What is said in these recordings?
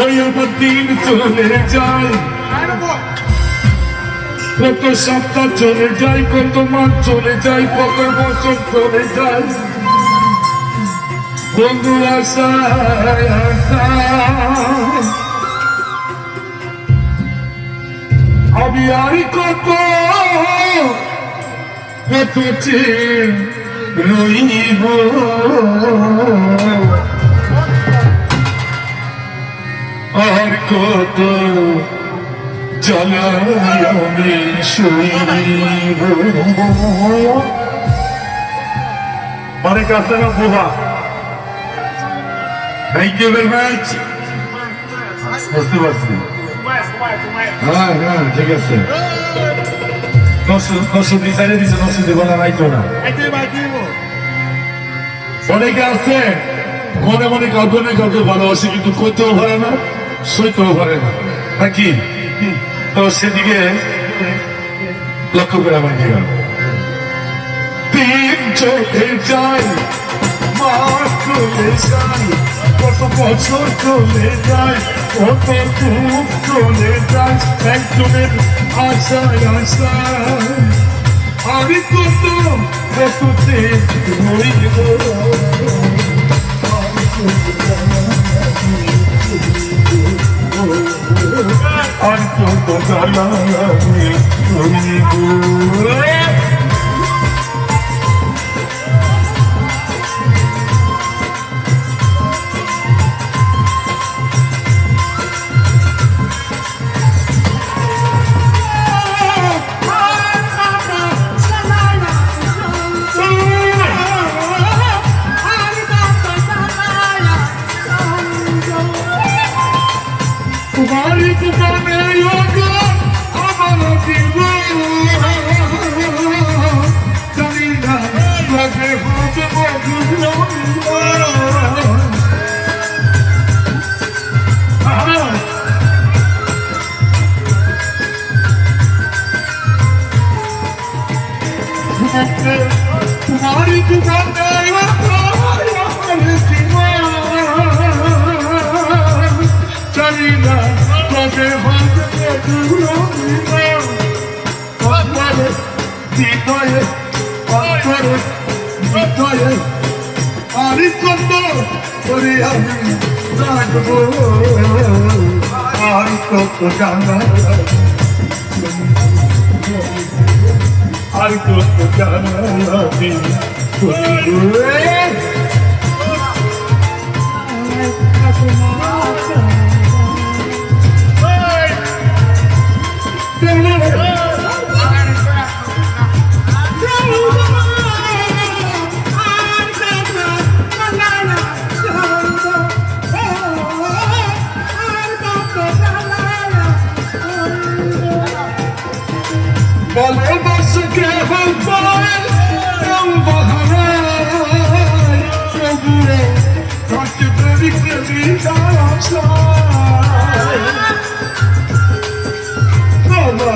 ওই আমার দিন চলে যায়, কত সপ্তাহ চলে যায়, কত মাস চলে যায়, কত বছর চলে যায়, বন্ধু আশায় আশায় আমি আর কত কত রইব, আর কত জ্বালায় আমি সইব। অনেক আছে না বোবা। Thank you very much. বুঝতে পারছি। হ্যাঁ হ্যাঁ ঠিক আছে। নশো ডিসাইডে দিচ্ছে, নশো দেবো না, রাইতো না। অনেকে আছে মনে মনে কাউকে না কাউকে ভালোবাসে, কিন্তু কইতেও পারে না, সইতেও পারে না, নাকি? তো সেদিকে লক্ষ্য করে আমার কি দিন চলে যায়, মাস চলে যায়, কত বছর চলে যায়, কত যুগ চলে যায়, একজনের আশায় আশায় আমি কত কততে রইব, আর কত জ্বালায় রইব। तुम्हारी दुकाने होगा हमारा जीवन, चलीना लगे हाथ बदलो तुम्हारी दुकाने होगा हमारा जीवन, चलीना लगे हाथ बदलो अंतरे हृदये अंतरे हृदये आरी कत করে আমি রাখবো, আর কত জানা, আর কত জানা আমি ভালোবাসা কে হবাই বাহারাই সবুরে কাছে প্রেমিকে বিদায় বাবা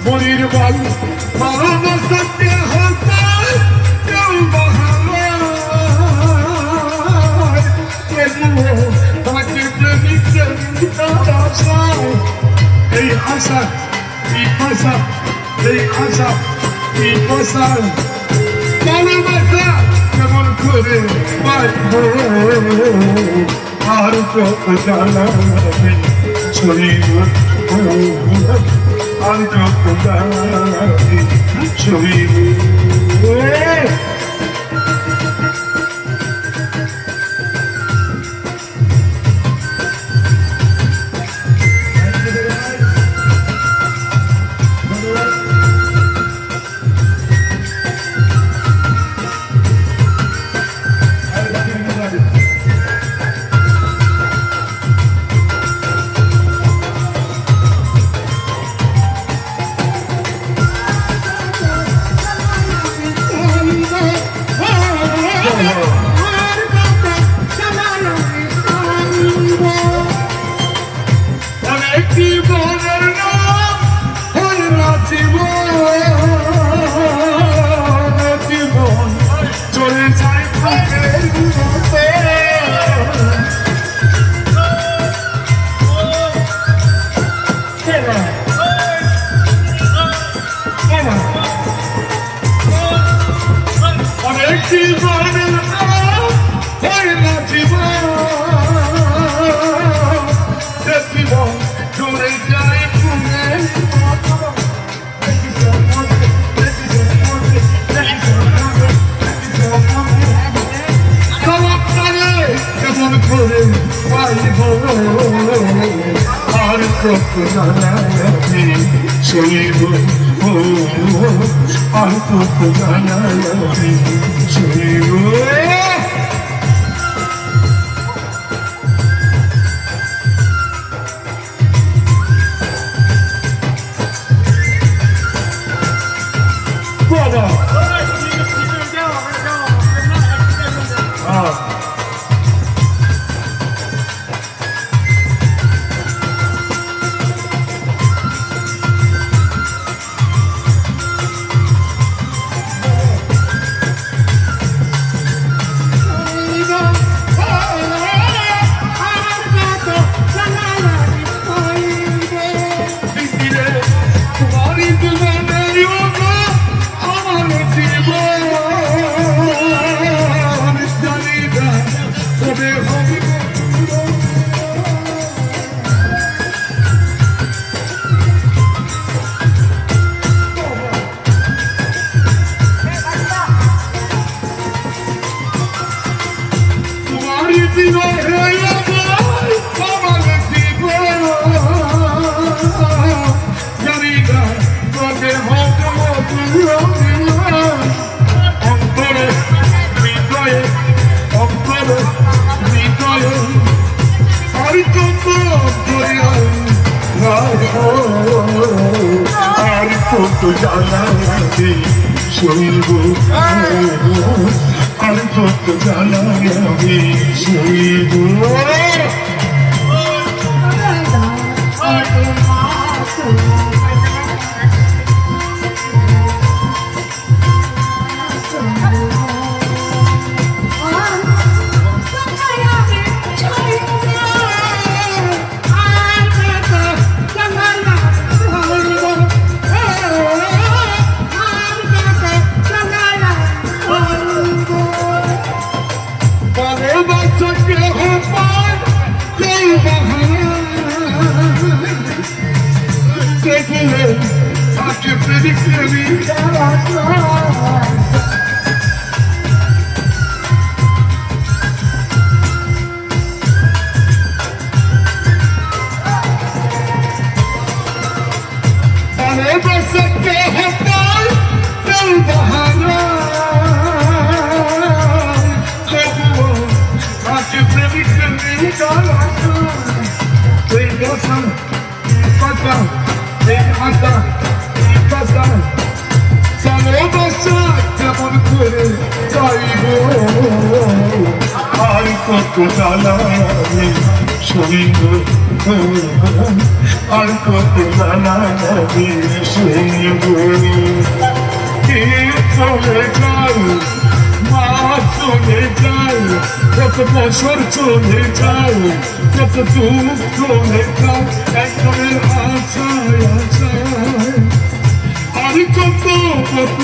মনির বাবু ভালোবাসা কে হবাই এই আশা এই আশা এই আশা এই আশা ভালোবাসা কেমন করে বাঁচব, আর কত জ্বালাবে শরীর, আর কত জ্বালাবে শরীর। জীবনের হয় না জীবন জীবন চলে যায় পুনে কেমন করে পাইব আর কত জানাই শৈব আর কত জানাই শৈব বাবা তো জানাই শৈব আর কত জানাই শৈব I can predict শৈব আর কত জানাই শৈব কে চলে যায় মা চলে যায় কত বছর চলে যায় কত দুঃখ চলে যায় একজনের আশায় আশায় আর কত কত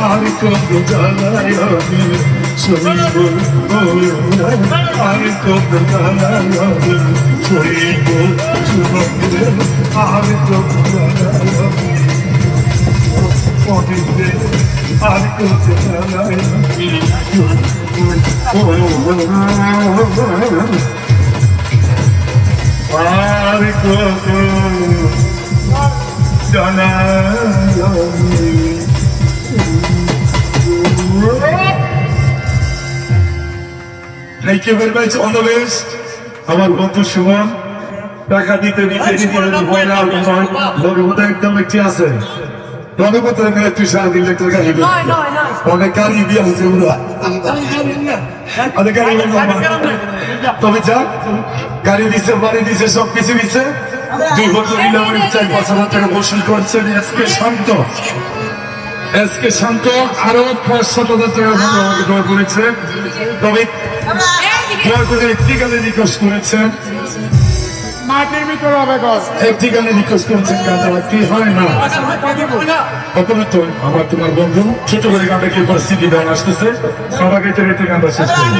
আর কত জানাই আমি শৈব আর কত জানাই আমি শৈব আর কত জানাই আমি আর কত জানাই আমি আর কত Thank you very much, all the best. আমার বন্ধু সুমন টাকা দিতে একদম একটি আছে রণপত্র তুই সারাদিন একটা গাড়ি অনেক গাড়ি দিয়ে হচ্ছে অনেক গাড়ি তবে যা গাড়ি দিচ্ছে বাড়ি দিচ্ছে সবকিছু দিচ্ছে 2 বছর মিলে 4-5 টাকা বসুল করছেন এসকে শান্ত আরো 5-7 টাকা আমাকে দেওয়া করেছে তবে একটি গানে রিকোয়েস্ট করেছেন মাটির ভিতরে হবে গছ একটি গানে রিকোয়েস্ট করেছেন গানটা কি হয় না প্রথমে তো আমার তোমার বন্ধু ছোট করে গানটা কি পরিস্থিতি গান আসতেছে সবাইকে তো রেতে গানটা শেষ করি